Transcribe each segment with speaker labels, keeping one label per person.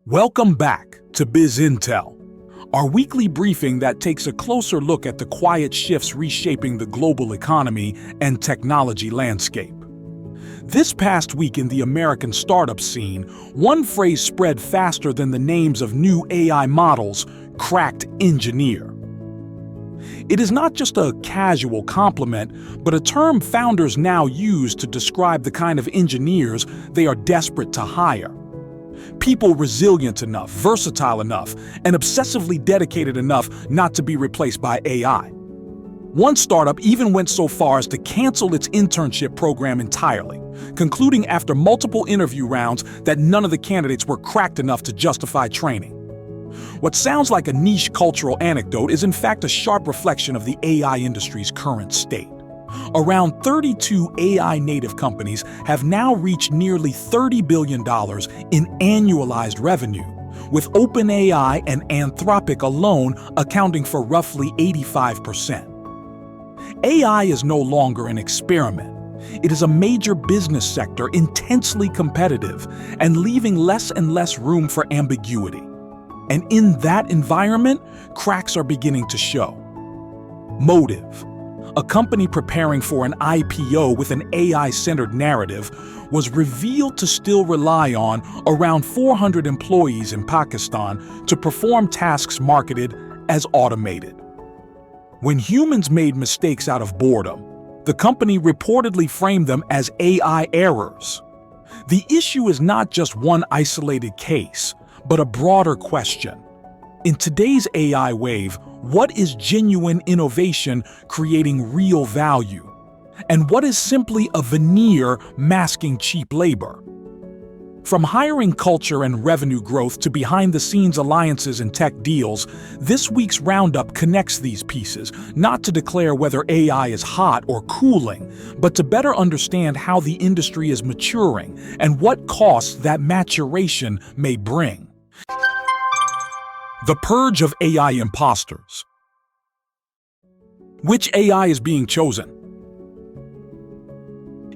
Speaker 1: Welcome back to BizIntel, our weekly briefing that takes a closer look at the quiet shifts reshaping the global economy and technology landscape. This past week in the American startup scene, one phrase spread faster than the names of new AI models: cracked engineer. It is not just a casual compliment, but a term founders now use to describe the kind of engineers they are desperate to hire. People resilient enough, versatile enough, and obsessively dedicated enough not to be replaced by AI. One startup even went so far as to cancel its internship program entirely, concluding after multiple interview rounds that none of the candidates were cracked enough to justify training. What sounds like a niche cultural anecdote is in fact a sharp reflection of the AI industry's current state. Around 32 AI-native companies have now reached nearly $30 billion in annualized revenue, with OpenAI and Anthropic alone accounting for roughly 85%. AI is no longer an experiment. It is a major business sector, intensely competitive, and leaving less and less room for ambiguity. And in that environment, cracks are beginning to show. Motive, a company preparing for an IPO with an AI-centered narrative, was revealed to still rely on around 400 employees in Pakistan to perform tasks marketed as automated. When humans made mistakes out of boredom, the company reportedly framed them as AI errors. The issue is not just one isolated case, but a broader question. In today's AI wave, what is genuine innovation creating real value? And what is simply a veneer masking cheap labor? From hiring culture and revenue growth to behind-the-scenes alliances and tech deals, this week's roundup connects these pieces, not to declare whether AI is hot or cooling, but to better understand how the industry is maturing and what costs that maturation may bring. The purge of AI imposters. Which AI is being chosen?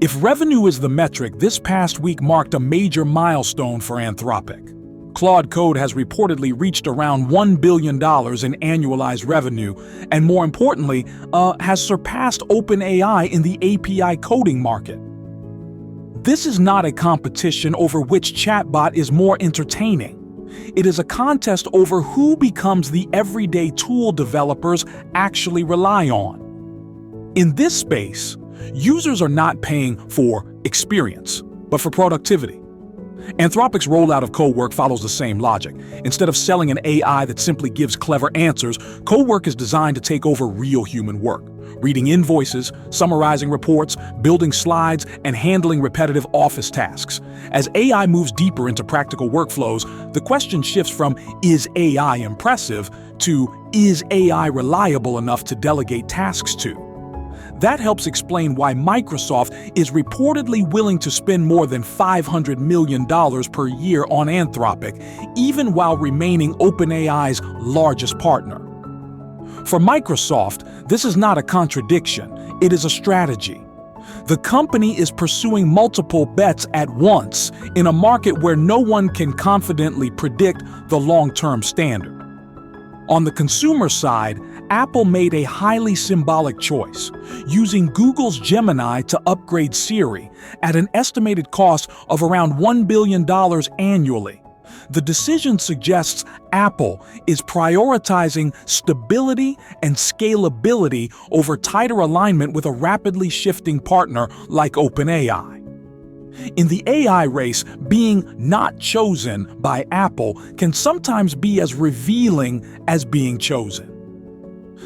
Speaker 1: If revenue is the metric, this past week marked a major milestone for Anthropic. Claude Code has reportedly reached around $1 billion in annualized revenue, and more importantly, has surpassed OpenAI in the API coding market. This is not a competition over which chatbot is more entertaining. It is a contest over who becomes the everyday tool developers actually rely on. In this space, users are not paying for experience, but for productivity. Anthropic's rollout of Cowork follows the same logic. Instead of selling an AI that simply gives clever answers, Cowork is designed to take over real human work. Reading invoices, summarizing reports, building slides, and handling repetitive office tasks. As AI moves deeper into practical workflows, the question shifts from "is AI impressive?" to "is AI reliable enough to delegate tasks to?" That helps explain why Microsoft is reportedly willing to spend more than $500 million per year on Anthropic, even while remaining OpenAI's largest partner. For Microsoft, this is not a contradiction, it is a strategy. The company is pursuing multiple bets at once in a market where no one can confidently predict the long-term standard. On the consumer side, Apple made a highly symbolic choice, using Google's Gemini to upgrade Siri at an estimated cost of around $1 billion annually. The decision suggests Apple is prioritizing stability and scalability over tighter alignment with a rapidly shifting partner like OpenAI. In the AI race, being not chosen by Apple can sometimes be as revealing as being chosen.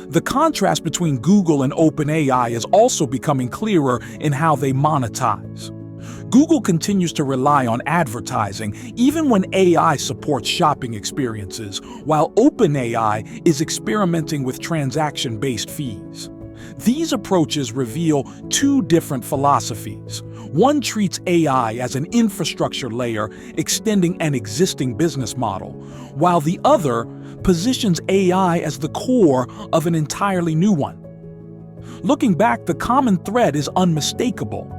Speaker 1: The contrast between Google and OpenAI is also becoming clearer in how they monetize. Google continues to rely on advertising even when AI supports shopping experiences, while OpenAI is experimenting with transaction-based fees. These approaches reveal two different philosophies. One treats AI as an infrastructure layer extending an existing business model, while the other positions AI as the core of an entirely new one. Looking back, the common thread is unmistakable.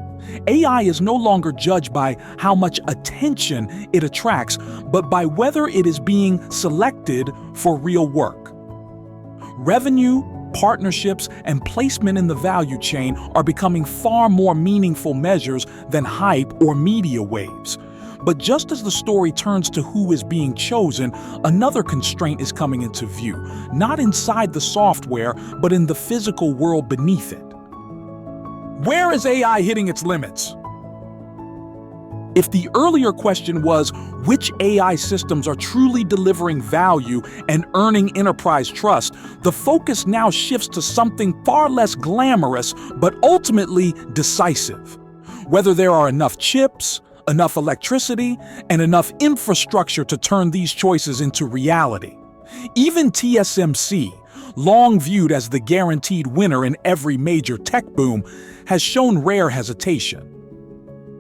Speaker 1: AI is no longer judged by how much attention it attracts, but by whether it is being selected for real work. Revenue, partnerships, and placement in the value chain are becoming far more meaningful measures than hype or media waves. But just as the story turns to who is being chosen, another constraint is coming into view, not inside the software, but in the physical world beneath it. Where is AI hitting its limits? If the earlier question was which AI systems are truly delivering value and earning enterprise trust, the focus now shifts to something far less glamorous but ultimately decisive. Whether there are enough chips, enough electricity, and enough infrastructure to turn these choices into reality. Even TSMC, long viewed as the guaranteed winner in every major tech boom, has shown rare hesitation.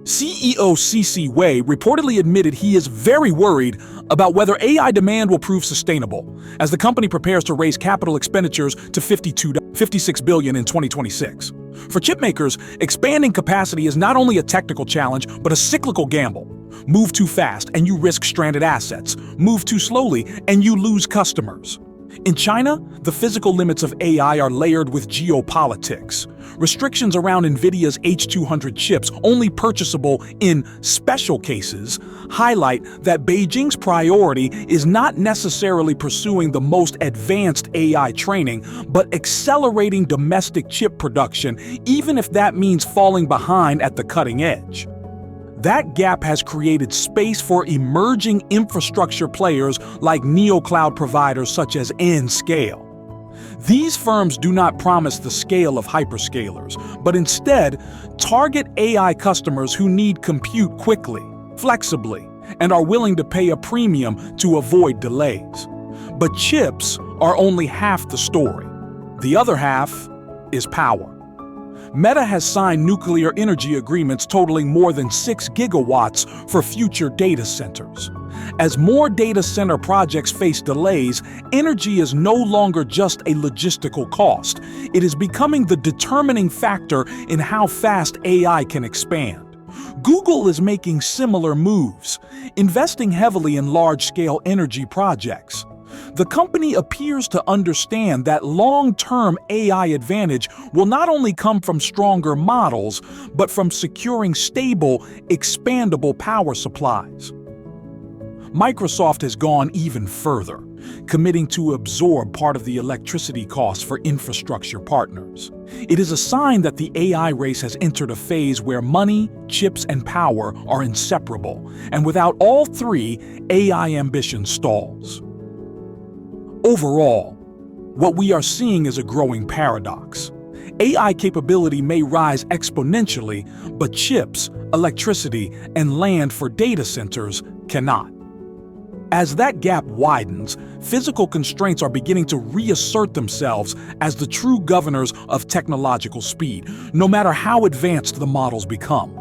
Speaker 1: CEO C.C. Wei reportedly admitted he is very worried about whether AI demand will prove sustainable, as the company prepares to raise capital expenditures to $56 billion in 2026. For chipmakers, expanding capacity is not only a technical challenge, but a cyclical gamble. Move too fast and you risk stranded assets. Move too slowly and you lose customers. In China, the physical limits of AI are layered with geopolitics. Restrictions around NVIDIA's H200 chips, only purchasable in special cases, highlight that Beijing's priority is not necessarily pursuing the most advanced AI training, but accelerating domestic chip production, even if that means falling behind at the cutting edge. That gap has created space for emerging infrastructure players like neo-cloud providers such as N-Scale. These firms do not promise the scale of hyperscalers, but instead target AI customers who need compute quickly, flexibly, and are willing to pay a premium to avoid delays. But chips are only half the story. The other half is power. Meta has signed nuclear energy agreements totaling more than 6 gigawatts for future data centers. As more data center projects face delays, energy is no longer just a logistical cost. It is becoming the determining factor in how fast AI can expand. Google is making similar moves, investing heavily in large-scale energy projects. The company appears to understand that long-term AI advantage will not only come from stronger models, but from securing stable, expandable power supplies. Microsoft has gone even further, committing to absorb part of the electricity costs for infrastructure partners. It is a sign that the AI race has entered a phase where money, chips, and power are inseparable, and without all three, AI ambition stalls. Overall, what we are seeing is a growing paradox. AI capability may rise exponentially, but chips, electricity, and land for data centers cannot. As that gap widens, physical constraints are beginning to reassert themselves as the true governors of technological speed, no matter how advanced the models become.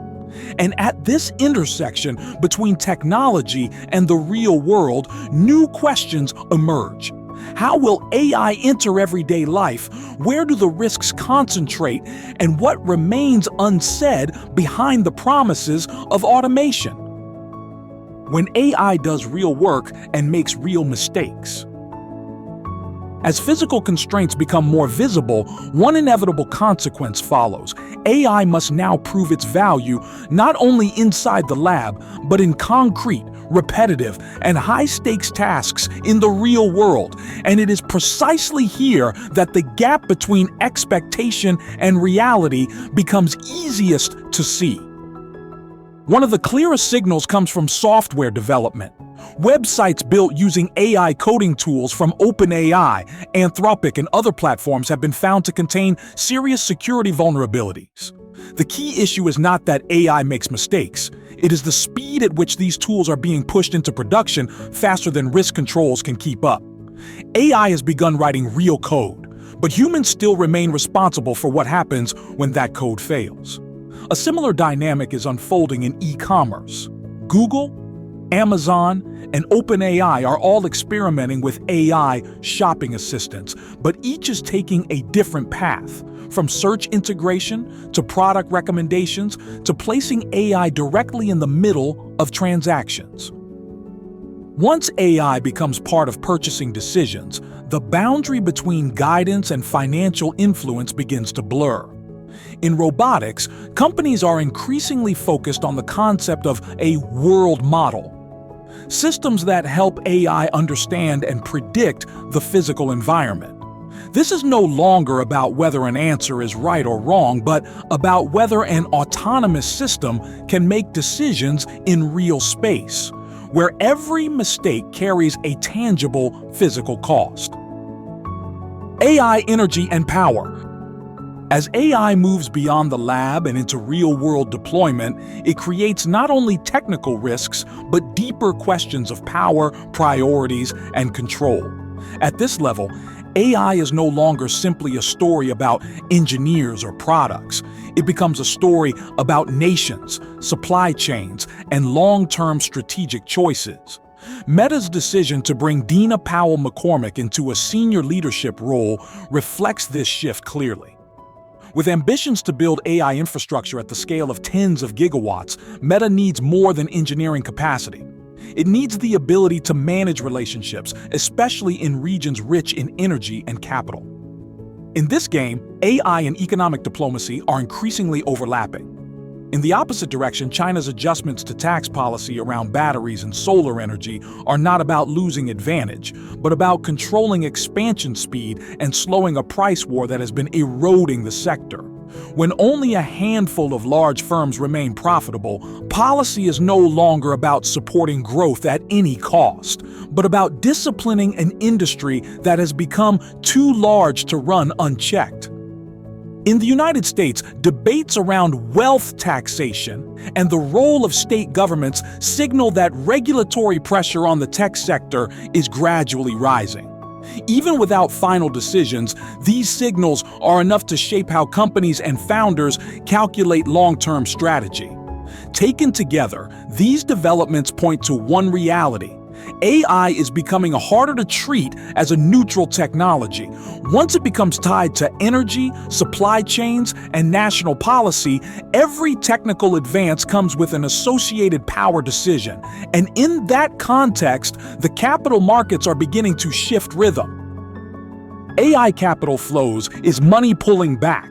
Speaker 1: And at this intersection between technology and the real world, new questions emerge. How will AI enter everyday life? Where do the risks concentrate? And what remains unsaid behind the promises of automation? When AI does real work and makes real mistakes. As physical constraints become more visible, one inevitable consequence follows. AI must now prove its value not only inside the lab, but in concrete, repetitive, and high-stakes tasks in the real world. And it is precisely here that the gap between expectation and reality becomes easiest to see. One of the clearest signals comes from software development. Websites built using AI coding tools from OpenAI, Anthropic, and other platforms have been found to contain serious security vulnerabilities. The key issue is not that AI makes mistakes. It is the speed at which these tools are being pushed into production faster than risk controls can keep up. AI has begun writing real code, but humans still remain responsible for what happens when that code fails. A similar dynamic is unfolding in e-commerce. Google, Amazon and OpenAI are all experimenting with AI shopping assistants, but each is taking a different path, from search integration to product recommendations to placing AI directly in the middle of transactions. Once AI becomes part of purchasing decisions, the boundary between guidance and financial influence begins to blur. In robotics, companies are increasingly focused on the concept of a world model, systems that help AI understand and predict the physical environment. This is no longer about whether an answer is right or wrong, but about whether an autonomous system can make decisions in real space, where every mistake carries a tangible physical cost. AI energy and power. As AI moves beyond the lab and into real-world deployment, it creates not only technical risks, but deeper questions of power, priorities, and control. At this level, AI is no longer simply a story about engineers or products. It becomes a story about nations, supply chains, and long-term strategic choices. Meta's decision to bring Dina Powell-McCormick into a senior leadership role reflects this shift clearly. With ambitions to build AI infrastructure at the scale of tens of gigawatts, Meta needs more than engineering capacity. It needs the ability to manage relationships, especially in regions rich in energy and capital. In this game, AI and economic diplomacy are increasingly overlapping. In the opposite direction, China's adjustments to tax policy around batteries and solar energy are not about losing advantage, but about controlling expansion speed and slowing a price war that has been eroding the sector. When only a handful of large firms remain profitable, policy is no longer about supporting growth at any cost, but about disciplining an industry that has become too large to run unchecked. In the United States, debates around wealth taxation and the role of state governments signal that regulatory pressure on the tech sector is gradually rising. Even without final decisions, these signals are enough to shape how companies and founders calculate long-term strategy. Taken together, these developments point to one reality: AI is becoming harder to treat as a neutral technology. Once it becomes tied to energy, supply chains, and national policy, every technical advance comes with an associated power decision. And in that context, the capital markets are beginning to shift rhythm. AI capital flows is money pulling back.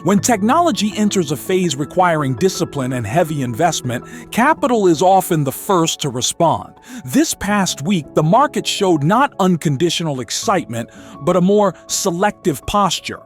Speaker 1: When technology enters a phase requiring discipline and heavy investment, capital is often the first to respond. This past week, the market showed not unconditional excitement, but a more selective posture.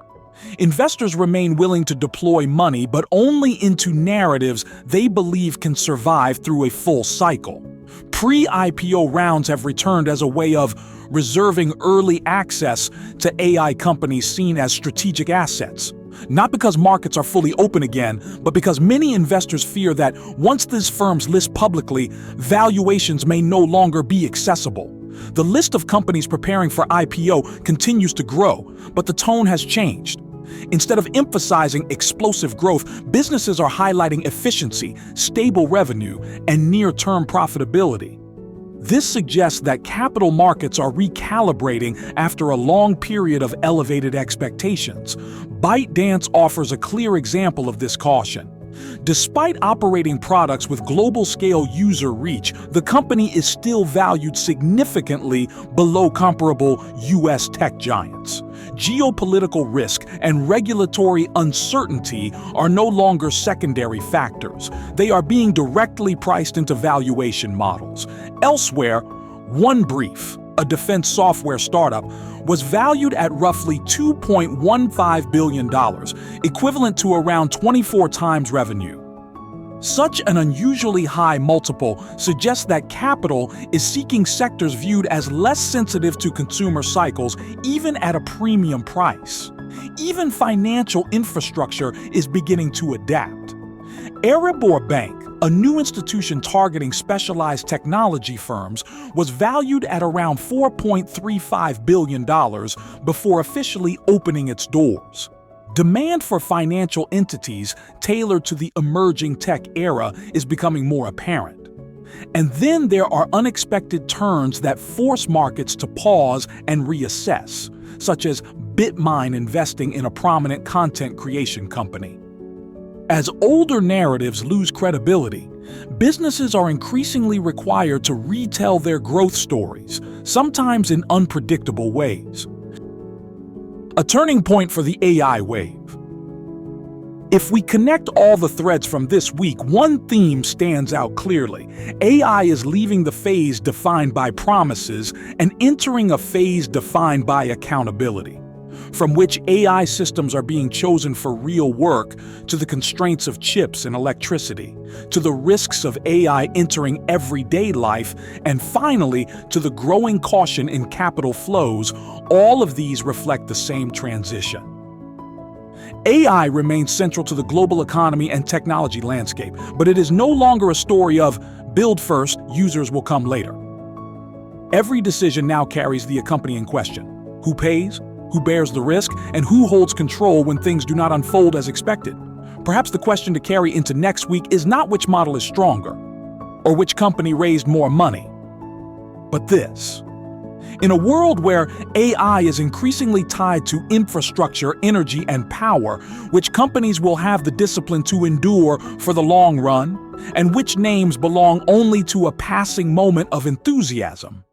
Speaker 1: Investors remain willing to deploy money, but only into narratives they believe can survive through a full cycle. Pre-IPO rounds have returned as a way of reserving early access to AI companies seen as strategic assets. Not because markets are fully open again, but because many investors fear that once these firms list publicly, valuations may no longer be accessible. The list of companies preparing for IPO continues to grow, but the tone has changed. Instead of emphasizing explosive growth, businesses are highlighting efficiency, stable revenue, and near-term profitability. This suggests that capital markets are recalibrating after a long period of elevated expectations. ByteDance offers a clear example of this caution. Despite operating products with global-scale user reach, the company is still valued significantly below comparable U.S. tech giants. Geopolitical risk and regulatory uncertainty are no longer secondary factors. They are being directly priced into valuation models. Elsewhere, OneBrief, a defense software startup, was valued at roughly $2.15 billion, equivalent to around 24 times revenue. Such an unusually high multiple suggests that capital is seeking sectors viewed as less sensitive to consumer cycles, even at a premium price. Even financial infrastructure is beginning to adapt. Erebor Bank, a new institution targeting specialized technology firms, was valued at around $4.35 billion before officially opening its doors. Demand for financial entities tailored to the emerging tech era is becoming more apparent. And then there are unexpected turns that force markets to pause and reassess, such as Bitmine investing in a prominent content creation company. As older narratives lose credibility, businesses are increasingly required to retell their growth stories, sometimes in unpredictable ways. A turning point for the AI wave. If we connect all the threads from this week, one theme stands out clearly. AI is leaving the phase defined by promises and entering a phase defined by accountability. From which AI systems are being chosen for real work, to the constraints of chips and electricity, to the risks of AI entering everyday life, and finally, to the growing caution in capital flows, all of these reflect the same transition. AI remains central to the global economy and technology landscape, but it is no longer a story of build first, users will come later. Every decision now carries the accompanying question: who pays, who bears the risk, and who holds control when things do not unfold as expected? Perhaps the question to carry into next week is not which model is stronger, or which company raised more money, but this. In a world where AI is increasingly tied to infrastructure, energy, and power, which companies will have the discipline to endure for the long run, and which names belong only to a passing moment of enthusiasm?